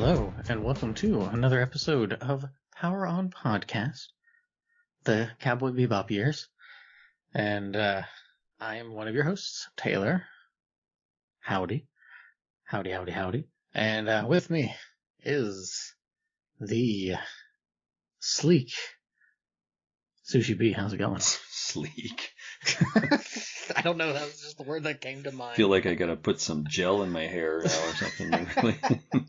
Hello, and welcome to another episode of Power On Podcast, the Cowboy Bebop years. And I am one of your hosts, Taylor. Howdy. Howdy, howdy, howdy. And with me is the sleek Sushi B. How's it going? Sleek. I don't know, that was just the word that came to mind. I feel like I gotta put some gel in my hair now or something.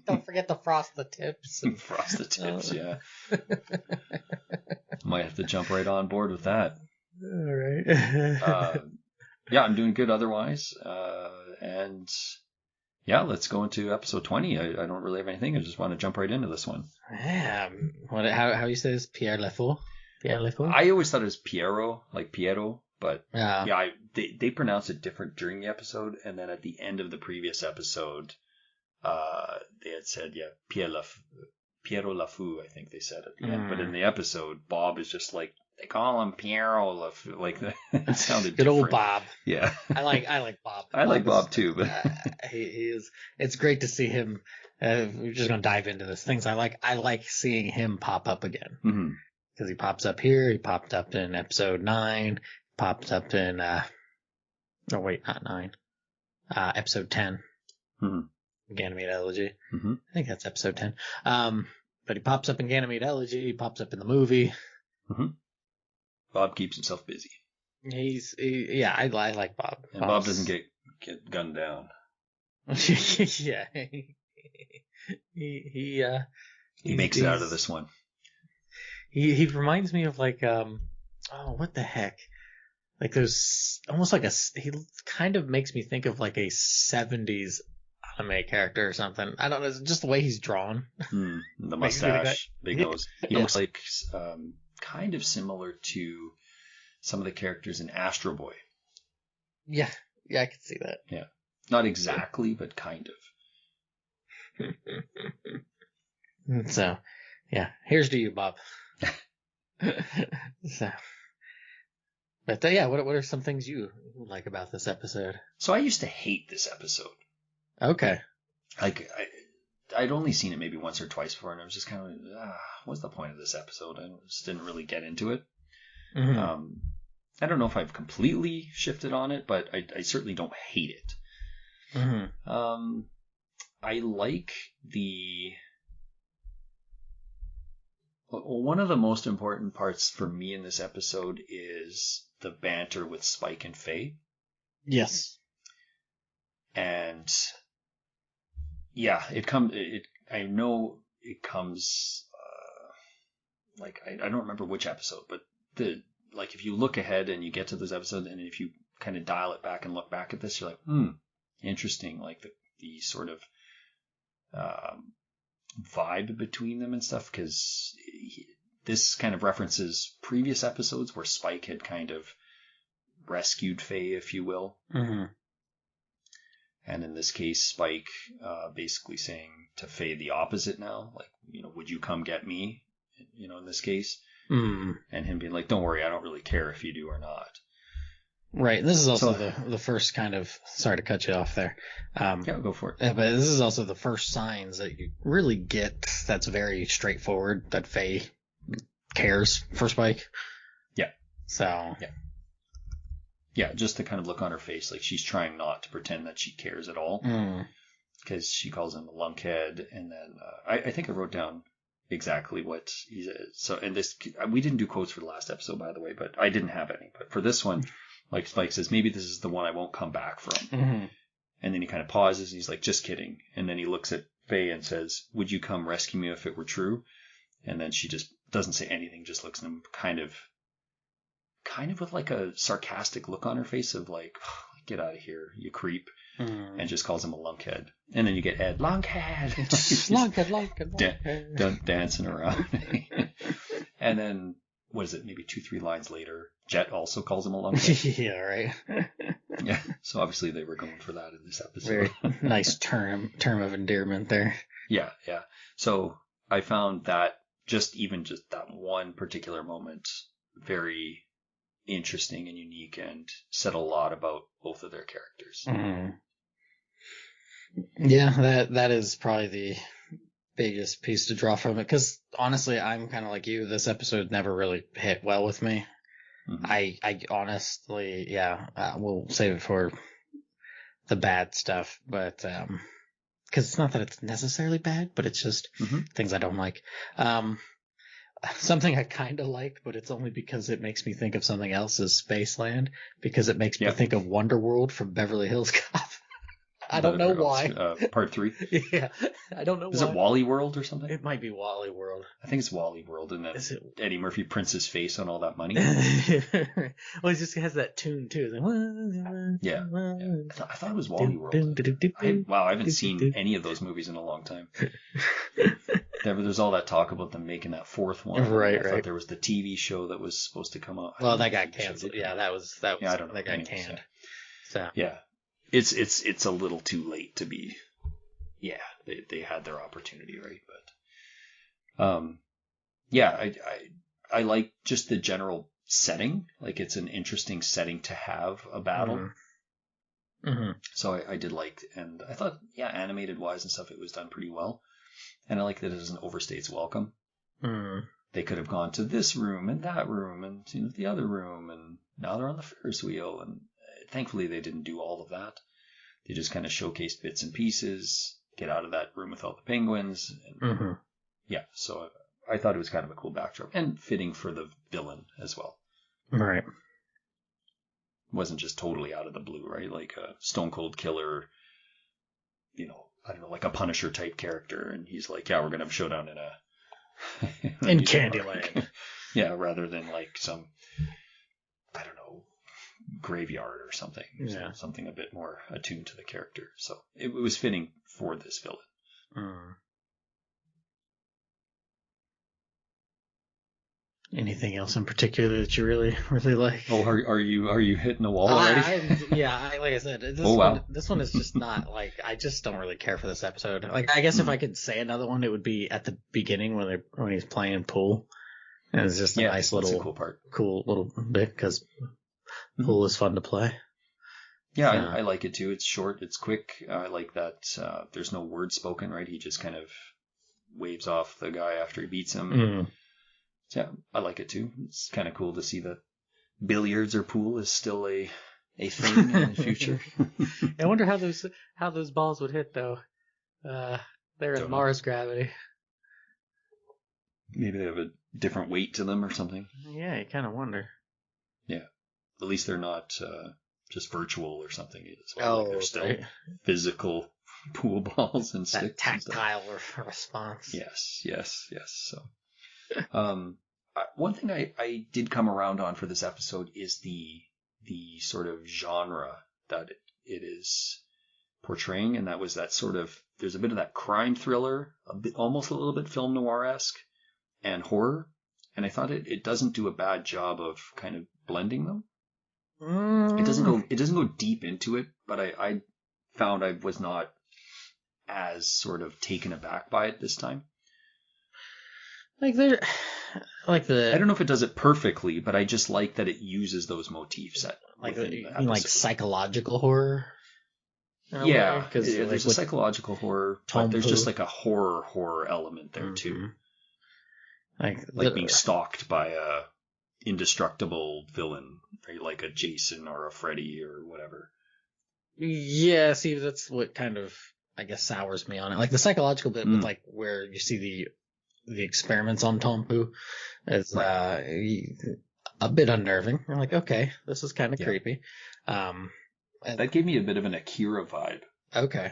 Don't forget to frost the tips. Frost the tips, yeah. Might have to jump right on board with that. All right. Yeah, I'm doing good otherwise. And yeah, let's go into episode 20. I don't really have anything. I just want to jump right into this one. Yeah. How you say this? Pierrot le Fou? Pierrot le Fou? I always thought it was Pierrot, like Pierrot, but yeah, they pronounce it different during the episode, and then at the end of the previous episode, they had said, Pierrot le Fou, I think they said at the end. But in the episode, Bob is just like, they call him Pierrot le Fou. Like, it sounded good different. old Bob. Yeah. I like Bob. I like Bob too, but he is. It's great to see him. We're just gonna dive into this. Things I like seeing him pop up again. Mm-hmm. Because he pops up here. He popped up in episode 9. Popped up in oh wait, not 9. Episode 10. Mm-hmm. Ganymede Elegy. Mm-hmm. I think that's episode 10. But he pops up in Ganymede Elegy. He pops up in the movie. Mm-hmm. Bob keeps himself busy. I like Bob. And Bob doesn't get gunned down. Yeah. He makes it out of this one. He reminds me of like what the heck? Like there's almost like he kind of makes me think of like a 70s anime character or something. I don't know, it's just the way he's drawn. The mustache, big nose. He looks like kind of similar to some of the characters in Astro Boy. Yeah, I can see that. Yeah. Not exactly, but kind of. So, yeah, here's to you, Bob. So, but yeah, what are some things you like about this episode? So I used to hate this episode. Okay. Like I'd only seen it maybe once or twice before, and I was just kind of like, what's the point of this episode? I just didn't really get into it. Mm-hmm. I don't know if I've completely shifted on it, but I certainly don't hate it. Mm-hmm. I like one of the most important parts for me in this episode is the banter with Spike and Faye. Yes. And yeah, I know it comes like I don't remember which episode, but if you look ahead and you get to this episode, and if you kind of dial it back and look back at this, you're like, interesting, like the sort of vibe between them and stuff, because this kind of references previous episodes where Spike had kind of rescued Faye, if you will. Mm-hmm. And in this case, Spike basically saying to Faye the opposite now, like, would you come get me? In this case. Mm-hmm. And him being like, don't worry, I don't really care if you do or not. Right. This is also the first kind of, sorry to cut you off there. Yeah, go for it. But this is also the first signs that you really get that's very straightforward, that Faye cares for Spike. Yeah. So. Yeah, just the kind of look on her face, like she's trying not to pretend that she cares at all. Because she calls him a lunkhead, and then I think I wrote down exactly what he said. So, and this, we didn't do quotes for the last episode, by the way, but I didn't have any. But for this one, like Spike says, maybe this is the one I won't come back from. Mm-hmm. And then he kind of pauses, and he's like, just kidding. And then he looks at Faye and says, would you come rescue me if it were true? And then she just doesn't say anything, just looks at him kind of with like a sarcastic look on her face of like, get out of here, you creep. And just calls him a lunkhead. And then you get Ed, lunkhead. lunkhead. Dancing around. And then, what is it, maybe 2-3 lines later, Jet also calls him a lunkhead. Yeah, right. Yeah, so obviously they were going for that in this episode. Very nice term of endearment there. Yeah. So I found that just that one particular moment very interesting and unique, and said a lot about both of their characters. Mm-hmm. Yeah, that is probably biggest piece to draw from it, because honestly, I'm kind of like you. This episode never really hit well with me. Mm-hmm. I honestly, we'll save it for the bad stuff, but because it's not that it's necessarily bad, but it's just things I don't like. Something I kind of liked, but it's only because it makes me think of something else, is Spaceland, because it makes me think of Wonderworld from Beverly Hills Cop. I don't know why. Part 3. Yeah, I don't know why. Is it Wally World or something? It might be Wally World. I think it's Wally World, and then Eddie Murphy prints his face on all that money. Well, it just has that tune too. Yeah. I thought it was Wally World. I haven't seen any of those movies in a long time. There's all that talk about them making that 4th one. Right. I thought there was the TV show that was supposed to come out. Well, that got canceled. Yeah, that was. I don't know. That got canned. So yeah, it's a little too late to be. Yeah, they had their opportunity, right? But I like just the general setting. Like, it's an interesting setting to have a battle. Mm-hmm. So I did like, and I thought, animated wise and stuff, it was done pretty well. And I like that it doesn't overstay its welcome. Mm. They could have gone to this room and that room and the other room, and now they're on the Ferris wheel. And thankfully, they didn't do all of that. They just kind of showcased bits and pieces, get out of that room with all the penguins. And, yeah, so I thought it was kind of a cool backdrop and fitting for the villain as well. Right. Wasn't just totally out of the blue, right? Like a Stone Cold Killer, I don't know, like a Punisher type character, and he's like, we're gonna have a showdown in Candyland. Yeah, rather than like some, I don't know, graveyard or something. Yeah. Something a bit more attuned to the character. So it was fitting for this villain. Mm. Anything else in particular that you really, really like? Oh, are you hitting the wall already? Like I said, this one is just not like, I just don't really care for this episode. Like, I guess if I could say another one, it would be at the beginning when he's playing pool, and it's just a nice little cool little bit, because pool is fun to play. Yeah, I like it too. It's short, it's quick. I like that there's no word spoken, right? He just kind of waves off the guy after he beats him. Mm. Yeah, I like it too. It's kind of cool to see that billiards or pool is still a thing in the future. I wonder how those balls would hit though. They're in Mars gravity. Maybe they have a different weight to them or something. Yeah, you kind of wonder. Yeah, at least they're not just virtual or something as well. Like they're still physical pool balls and sticks. That tactile response. Yes. So. One thing I did come around on for this episode is the sort of genre that it is portraying, and that was that sort of, there's a bit of that crime thriller, almost a little bit film noir-esque, and horror, and I thought it doesn't do a bad job of kind of blending them. It doesn't go deep into it, but I found I was not as sort of taken aback by it this time. I don't know if it does it perfectly, but I just like that it uses those motifs. Like psychological horror? Yeah, because there's a psychological horror, but there's just like a horror element there too. Like being stalked by a indestructible villain, right? Like a Jason or a Freddy or whatever. Yeah, see, that's what kind of, I guess, sours me on it. Like the psychological bit with like where you see the experiments on Tompu is a bit unnerving. I'm like, okay, this is kind of creepy. That gave me a bit of an Akira vibe. Okay.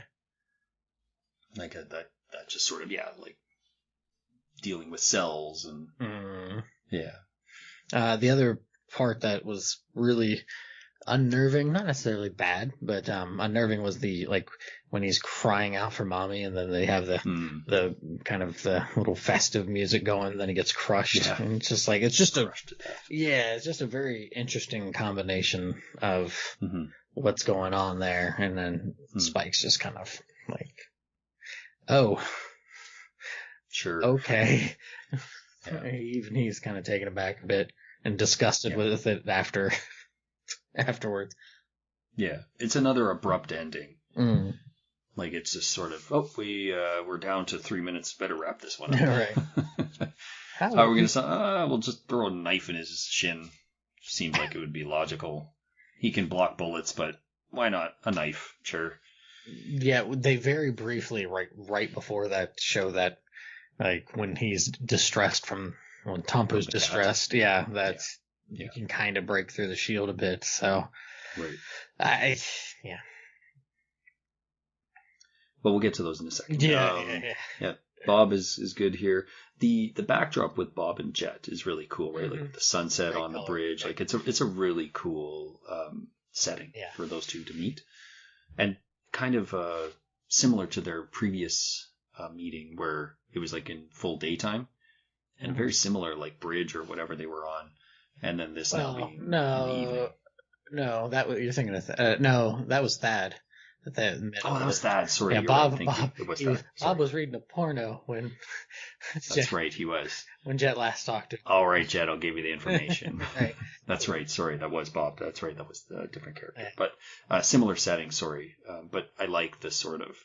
Like that just sort of, like dealing with cells and the other part that was really unnerving, not necessarily bad, but unnerving was the, like, when he's crying out for mommy, and then they have the kind of the little festive music going, and then he gets crushed. And it's just like, it's just it's just a very interesting combination of what's going on there, and then Spike's just kind of like, oh, sure, okay. Even he's kind of taken aback a bit and disgusted with it afterwards. Yeah, it's another abrupt ending. Like it's just sort of, we're down to 3 minutes. Better wrap this one up. Right. How are we going to say? We'll just throw a knife in his shin. Seems like it would be logical. He can block bullets, but why not a knife? Sure. Yeah, they very briefly, right before that, show that, like, when he's distressed when Tompu's distressed, that's, you can kind of break through the shield a bit, so. Right. Yeah. But we'll get to those in a second. Yeah. Bob is good here. The backdrop with Bob and Jet is really cool, right? Mm-hmm. Like the sunset on the bridge. Like it's a really cool setting for those two to meet, and kind of similar to their previous meeting where it was like in full daytime, and very similar like bridge or whatever they were on, and then this now being in the evening. No, you're thinking of. No, that was Thad. That was Thad. Sorry, yeah, Bob Bob was reading a porno when. That's right, he was. When Jet last talked to him. All right, Jet, I'll give you the information. Right. That's right. Sorry, that was Bob. That's right, that was a different character. Yeah. But similar setting. Sorry, but I like the sort of,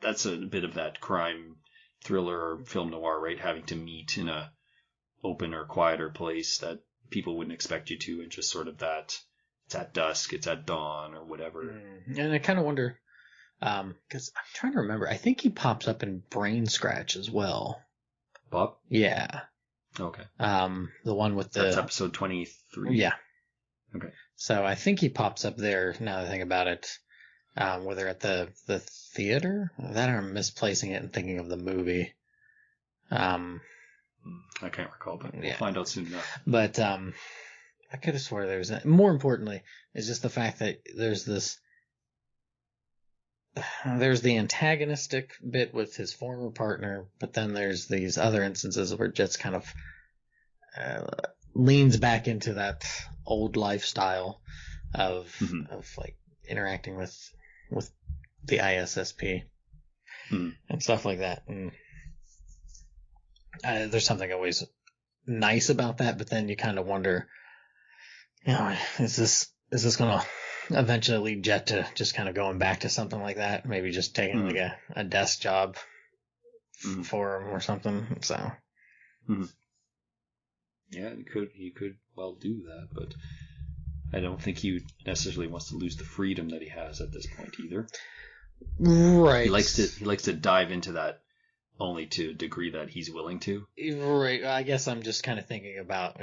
that's a bit of that crime thriller or film noir, right? Having to meet in a open or quieter place that people wouldn't expect you to, and just sort of that. It's at dusk, it's at dawn, or whatever. And I kind of wonder, because I'm trying to remember. I think he pops up in Brain Scratch as well. Bob? Yeah. Okay. The one with That's episode 23. Yeah. Okay. So I think he pops up there. Now that I think about it, where they're at the theater. That I'm misplacing it and thinking of the movie. I can't recall, but we'll find out soon enough. But I could have swore there was. More importantly, is just the fact that there's the antagonistic bit with his former partner, but then there's these other instances where Jet's kind of leans back into that old lifestyle of like interacting with the ISSP and stuff like that. And there's something always nice about that, but then you kind of wonder. Is this going to eventually lead Jet to just kind of going back to something like that? Maybe just taking like a desk job for him or something. So, yeah, he could well do that, but I don't think he necessarily wants to lose the freedom that he has at this point either. Right. He likes to dive into that only to a degree that he's willing to. Right. I guess I'm just kind of thinking about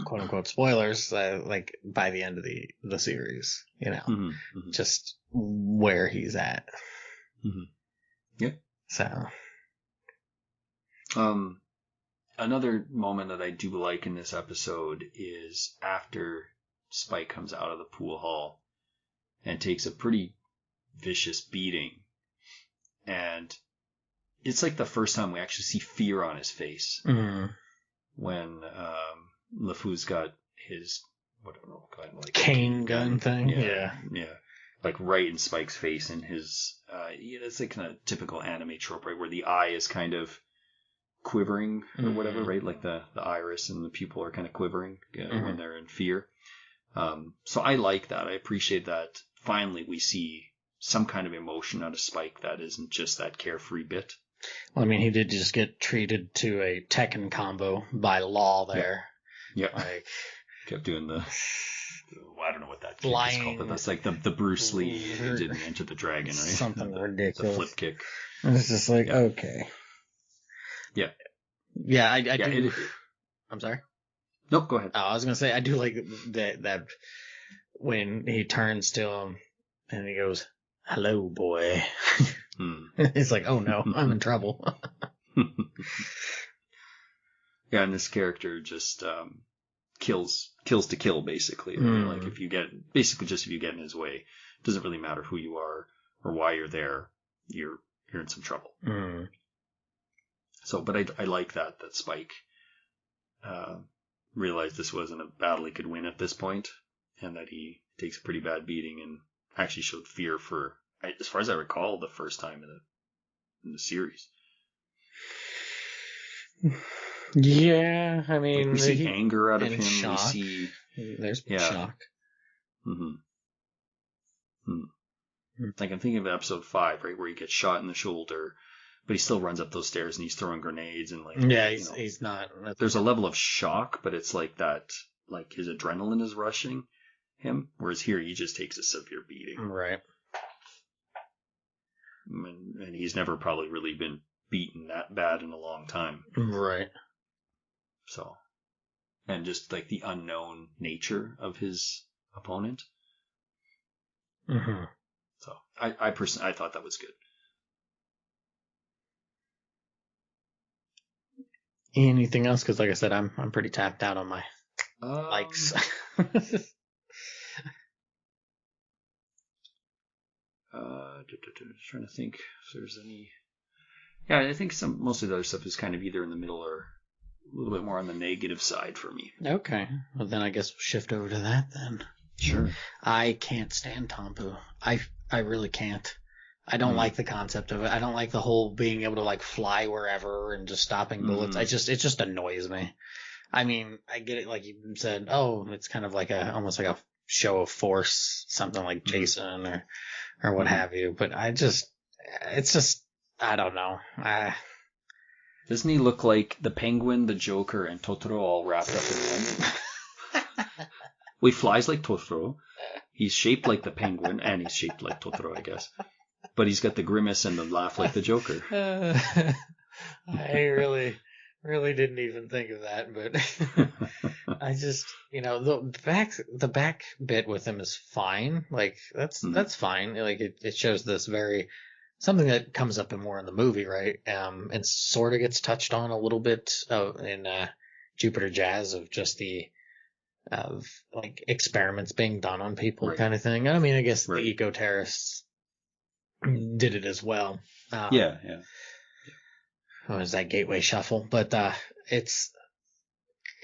quote unquote spoilers, like by the end of the series, just where he's at. Yeah. So, another moment that I do like in this episode is after Spike comes out of the pool hall and takes a pretty vicious beating, and it's like the first time we actually see fear on his face when Le Fou's got his kind of like cane gun thing. Yeah. Like right in Spike's face, and his it's like kind of typical anime trope, right, where the eye is kind of quivering or whatever, right? Like the iris and the pupil are kind of quivering when they're in fear. So I like that. I appreciate that. Finally, we see some kind of emotion out of Spike that isn't just that carefree bit. Well, I mean, he did just get treated to a Tekken combo by Law there. Yeah. Like, kept doing I don't know what that kick is called, but that's like the Bruce Lee didn't enter the dragon, right? Something ridiculous. The flip kick. And it's just like, okay. Yeah. Yeah, I do. I'm sorry? Nope, go ahead. Oh, I was going to say, I do like that when he turns to him and he goes, "Hello, boy." It's like, oh no, I'm in trouble. Yeah, and this character just kills to kill, basically. Like if you get in his way, it doesn't really matter who you are or why you're there. You're in some trouble. So, but I like that Spike realized this wasn't a battle he could win at this point, and that he takes a pretty bad beating and actually showed fear for, as far as I recall, the first time in the series. Yeah, I mean, we see anger out of him. Shock. We see there's shock. Like I'm thinking of episode 5, right, where he gets shot in the shoulder, but he still runs up those stairs and he's throwing grenades and like he's not. There's a level of shock, but it's like that, like his adrenaline is rushing him, whereas here he just takes a severe beating. Right. And he's never probably really been beaten that bad in a long time. Right. So, and just like the unknown nature of his opponent. Mm-hmm. So I personally, I thought that was good. Anything else? Because like I said, I'm pretty tapped out on my likes. Just trying to think if there's any. Yeah, I think most of the other stuff is kind of either in the middle or a little bit more on the negative side for me. Okay, well then I guess we'll shift over to that then. Sure. I can't stand Tompu. I really can't. I don't like the concept of it. I don't like the whole being able to like fly wherever and just stopping bullets. It just annoys me. I mean, I get it, like you said. Oh, it's kind of like almost like a show of force, something like Jason or what have you. But it's just, I don't know. Doesn't he look like the Penguin, the Joker, and Totoro all wrapped up in one? Well, he flies like Totoro. He's shaped like the Penguin, and he's shaped like Totoro, I guess. But he's got the grimace and the laugh like the Joker. I really didn't even think of that, but I just, the back bit with him is fine. Like that's fine. Like it shows this something that comes up more in the movie, right? And sort of gets touched on a little bit in Jupiter Jazz of just of like experiments being done on people kind of thing. I mean, I guess the eco-terrorists did it as well. Yeah. What was that Gateway Shuffle? But it's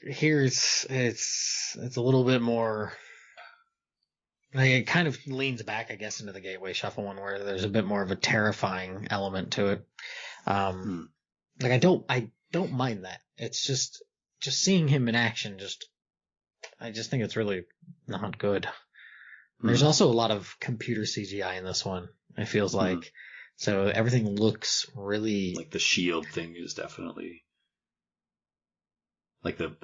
a little bit more. Like it kind of leans back, I guess, into the Gateway Shuffle one, where there's a bit more of a terrifying element to it. Like I don't mind that. It's just seeing him in action. I just think it's really not good. There's also a lot of computer CGI in this one. It feels like. So everything looks really like the shield thing is definitely like the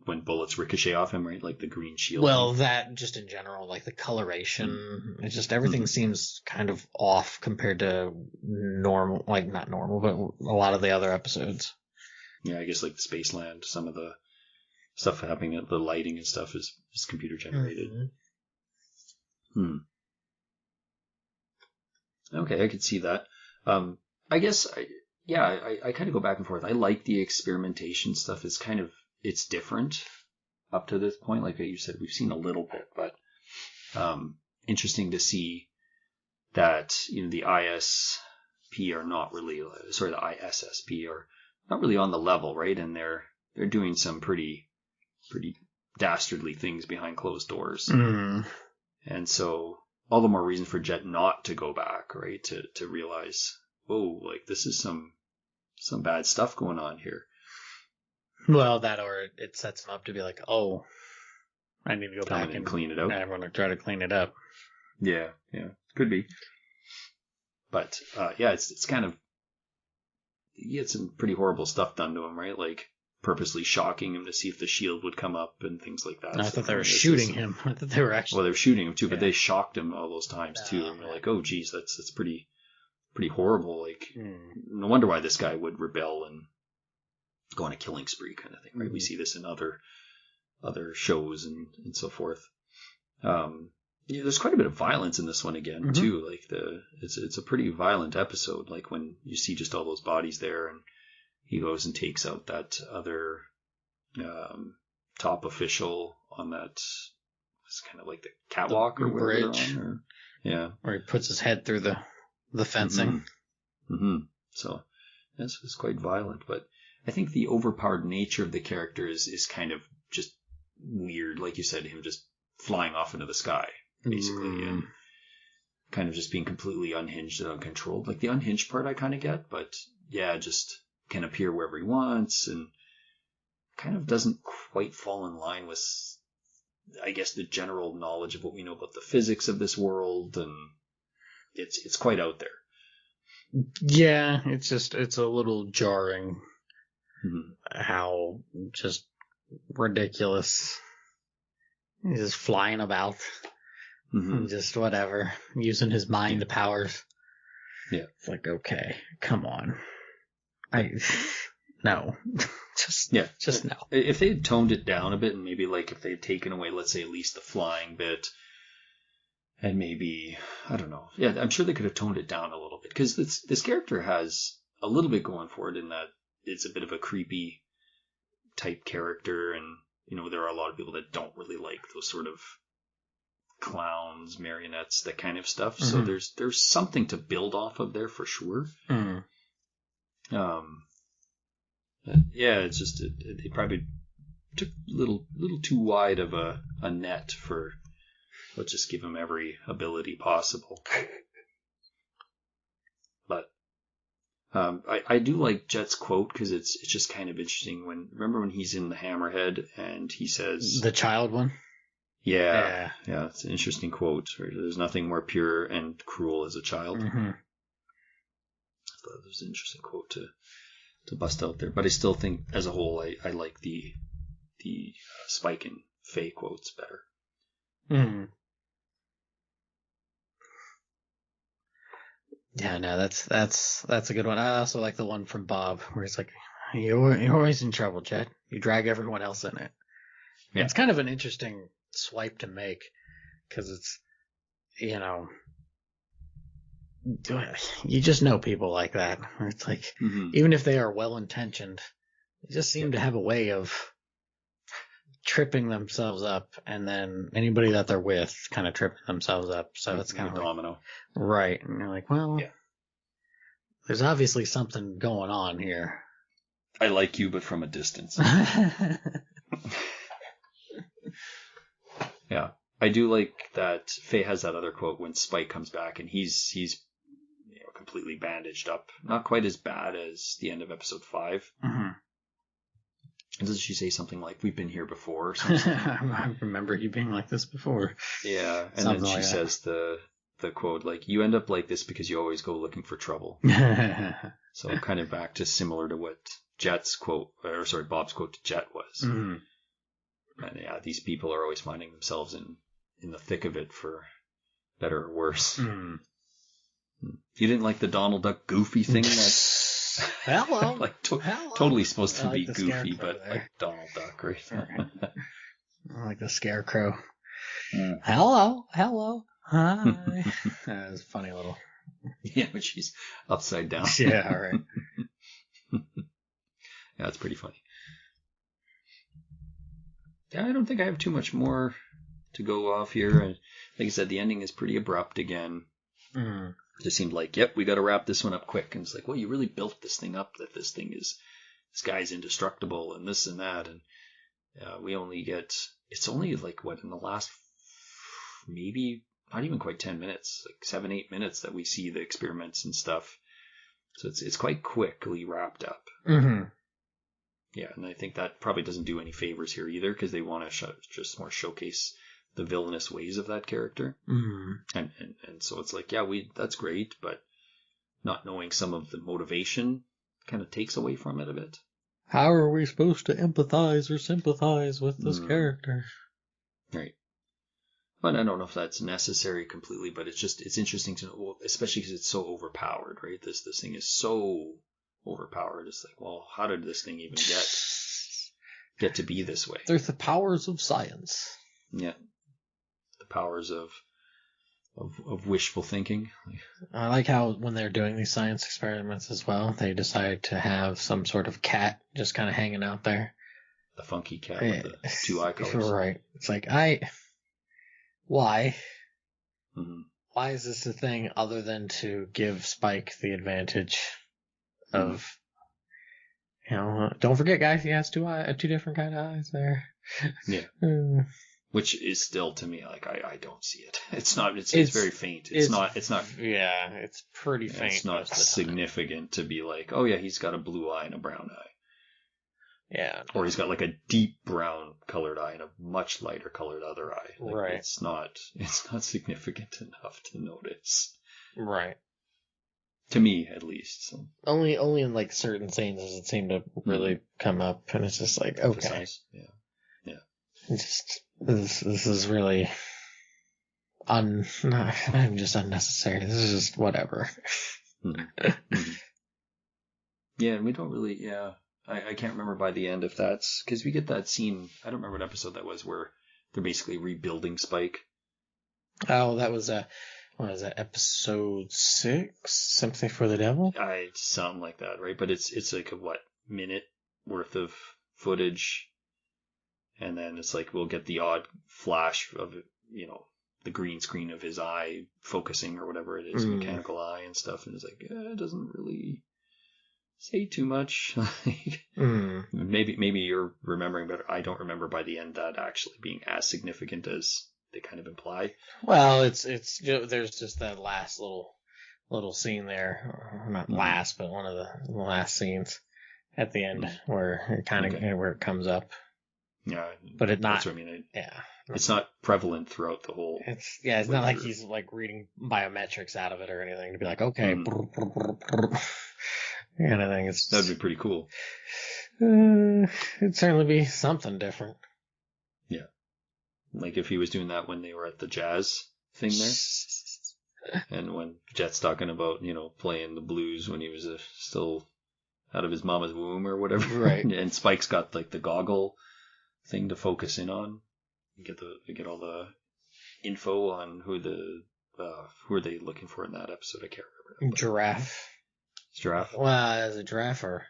when bullets ricochet off him, right? Like the green shield. Well, that just in general, like the coloration, it's just everything seems kind of off compared to normal, like not normal, but a lot of the other episodes. Yeah, I guess like the Spaceland, some of the stuff happening, the lighting and stuff is computer generated. Okay, I could see that. I guess, I kind of go back and forth. I like the experimentation stuff. It's different up to this point. Like you said, we've seen a little bit, but interesting to see that, the ISP are not really, sorry, the ISSP are not really on the level, right? And they're doing some pretty dastardly things behind closed doors. And so all the more reason for Jet not to go back, right? To realize, whoa, like this is some bad stuff going on here. Well, that or it sets him up to be like, oh, I need to go back and clean it out. I want to try to clean it up. Yeah, could be. But it's kind of, he had some pretty horrible stuff done to him, right? Like purposely shocking him to see if the shield would come up and things like that. I thought they were shooting him. I thought they were actually. Well, they were shooting him too, but they shocked him all those times too. And we're like, oh, geez, that's pretty horrible. Like, no wonder why this guy would rebel and go on a killing spree, kind of thing, right? We see this in other shows and so forth. There's quite a bit of violence in this one again too. Like it's a pretty violent episode. Like when you see just all those bodies there and he goes and takes out that other top official on that. It's kind of like the catwalk or whatever. Bridge. Or he puts his head through the fencing. So it's quite violent, but I think the overpowered nature of the character is kind of just weird. Like you said, him just flying off into the sky, basically, and kind of just being completely unhinged and uncontrolled. Like the unhinged part I kind of get, but just can appear wherever he wants and kind of doesn't quite fall in line with I guess, the general knowledge of what we know about the physics of this world, and it's quite out there. Yeah, it's a little jarring Mm-hmm. how just ridiculous. He's just flying about, just whatever, using his mind powers. Yeah, it's like, okay, come on, no, just no. If they had toned it down a bit, and maybe like if they had taken away, let's say, at least the flying bit, and maybe, I don't know, yeah, I'm sure they could have toned it down a little bit, because this character has a little bit going for it in that it's a bit of a creepy type character, and there are a lot of people that don't really like those sort of clowns, marionettes, that kind of stuff. So there's something to build off of there for sure. Yeah, it's just they probably took a little too wide of a net for, let's just give him every ability possible. But I do like Jet's quote, because it's just kind of interesting. Remember when he's in the Hammerhead and he says, the child one? Yeah, it's an interesting quote. There's nothing more pure and cruel as a child. I thought it was an interesting quote to bust out there. But I still think, as a whole, I like the Spike and Faye quotes better. Yeah, no, that's a good one. I also like the one from Bob, where he's like, "You're always in trouble, Jet. You drag everyone else in it." Yeah. It's kind of an interesting swipe to make, because it's, you just know people like that, where it's like, even if they are well-intentioned, they just seem to have a way of tripping themselves up, and then anybody that they're with kind of tripping themselves up. So it's kind of domino. Right. And you're like, well, there's obviously something going on here. I like you, but from a distance. Yeah. I do like that Faye has that other quote when Spike comes back, and he's completely bandaged up. Not quite as bad as the end of episode 5. And doesn't she say something like, "We've been here before," or something? I remember you being like this before. Yeah. And something then she says the quote, like, "You end up like this because you always go looking for trouble." So kind of back to similar to what Bob's quote to Jet was. And yeah, these people are always finding themselves in the thick of it, for better or worse. You didn't like the Donald Duck Goofy thing? That's hello, like totally supposed to be Goofy, but there. Like Donald Duck, right? I like the Scarecrow. Hello, hi. That was funny little. Yeah, but she's upside down. Yeah, all right. Yeah, it's pretty funny. Yeah, I don't think I have too much more to go off here. And like I said, the ending is pretty abrupt again. It just seemed like, we got to wrap this one up quick. And it's like, well, you really built this thing up, that this guy's indestructible and this and that. And we only get, it's only like, what, in the last, maybe not even quite 10 minutes, like 7-8 minutes that we see the experiments and stuff. So it's quite quickly wrapped up. Yeah, and I think that probably doesn't do any favors here either, because they want to just more showcase the villainous ways of that character. And so it's like, that's great, but not knowing some of the motivation kind of takes away from it a bit. How are we supposed to empathize or sympathize with this character? Right. But I don't know if that's necessary completely, but it's interesting to know, especially because it's so overpowered, right? This thing is so overpowered. It's like, well, how did this thing even get to be this way? There's the powers of science. Yeah. The powers of wishful thinking. I like how when they're doing these science experiments as well, they decide to have some sort of cat just kind of hanging out there. The funky cat with the 2 eye colors. Right. It's like, why? Why is this a thing other than to give Spike the advantage of, don't forget, guys, he has 2 different kind of eyes there. Yeah. Which is still, to me, like, I don't see it. It's very faint. It's not. Yeah, it's pretty faint. It's not significant to be like, oh yeah, he's got a blue eye and a brown eye. Yeah. Or he's got like a deep brown colored eye and a much lighter colored other eye. Like, right. It's not significant enough to notice. Right. To me, at least. So. Only in like certain scenes does it seem to really come up, and it's just like, okay. Emphasize. Yeah. Just this is really not just unnecessary. This is just whatever. Yeah, and we don't really. Yeah, I can't remember by the end if that's because we get that scene. I don't remember what episode that was where they're basically rebuilding Spike. Oh, that was what was that, episode 6? Something for the Devil? Something like that, right? But it's like a minute worth of footage, and then it's like we'll get the odd flash of the green screen of his eye focusing or whatever it is, mechanical eye and stuff, and it's like it doesn't really say too much. Maybe you're remembering, but I don't remember by the end that actually being as significant as they kind of imply. Well, it's there's just that last little scene there, or not last, but one of the last scenes at the end where it where it comes up. Yeah, but it's not. That's what I mean. Yeah, it's not prevalent throughout the whole. It's not like he's like reading biometrics out of it or anything to be like, okay, kind of thing. That'd be pretty cool. It'd certainly be something different. Yeah. Like if he was doing that when they were at the jazz thing there. And when Jet's talking about, playing the blues when he was still out of his mama's womb or whatever. Right. And Spike's got like the goggle thing to focus in on. You get all the info on who are they looking for in that episode. I can't remember. Giraffe. It's giraffe? Well, is it giraffe or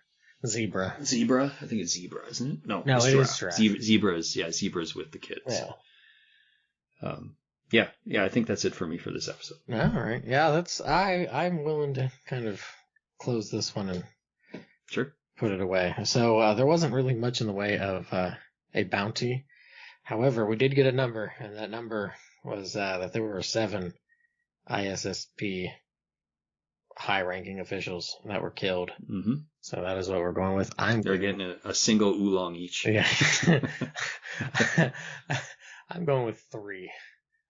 zebra? Zebra? I think it's zebra, isn't it? No, it giraffe. is giraffe. Zebra's with the kids. Yeah. Yeah, I think that's it for me for this episode. All right. Yeah, I'm willing to kind of close this one and sure put it away. So there wasn't really much in the way of a bounty. However, we did get a number, and that number was that there were 7 ISSP high-ranking officials that were killed. Mm-hmm. So that is what we're going with. They're getting a single oolong each. Yeah. I'm going with 3.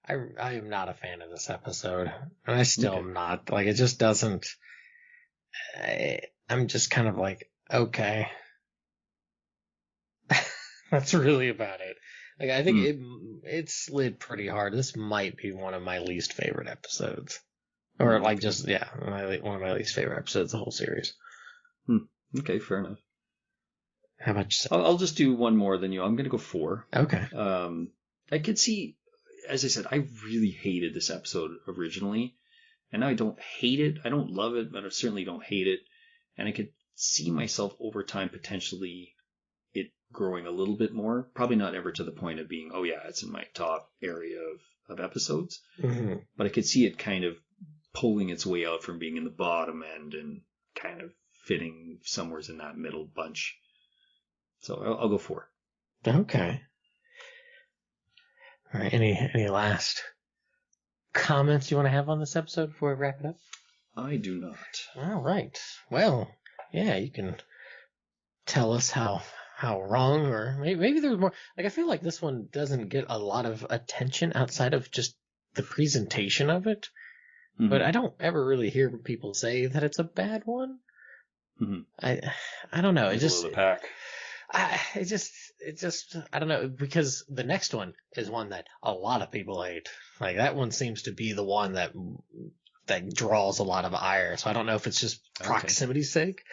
I am not a fan of this episode, and I still am not. Like, it just doesn't. I'm just kind of like, okay. That's really about it. Like, I think it slid pretty hard. This might be one of my least favorite episodes, or like one of my least favorite episodes of the whole series. Okay, fair enough. How much? I'll just do one more than you. I'm gonna go 4. Okay. I could see, as I said, I really hated this episode originally, and now I don't hate it. I don't love it, but I certainly don't hate it. And I could see myself over time potentially it growing a little bit more. Probably not ever to the point of being, it's in my top area of episodes. Mm-hmm. But I could see it kind of pulling its way out from being in the bottom end and kind of fitting somewhere in that middle bunch. So I'll go 4. Okay. All right. Any last comments you want to have on this episode before we wrap it up? I do not. All right. Well, yeah, you can tell us how wrong, or maybe there's more. Like, I feel like this one doesn't get a lot of attention outside of just the presentation of it. Mm-hmm. But I don't ever really hear people say that it's a bad one. Mm-hmm. I don't know. It just the pack. It just I don't know, because the next one is one that a lot of people hate. Like, that one seems to be the one that draws a lot of ire. So I don't know if it's just proximity's sake,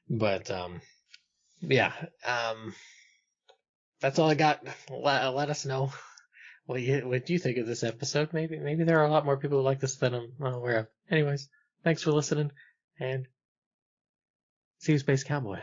but yeah. That's all I got. Let us know what you think of this episode. Maybe there are a lot more people who like this than I'm aware of. Anyways, thanks for listening, and see you, Space Cowboy.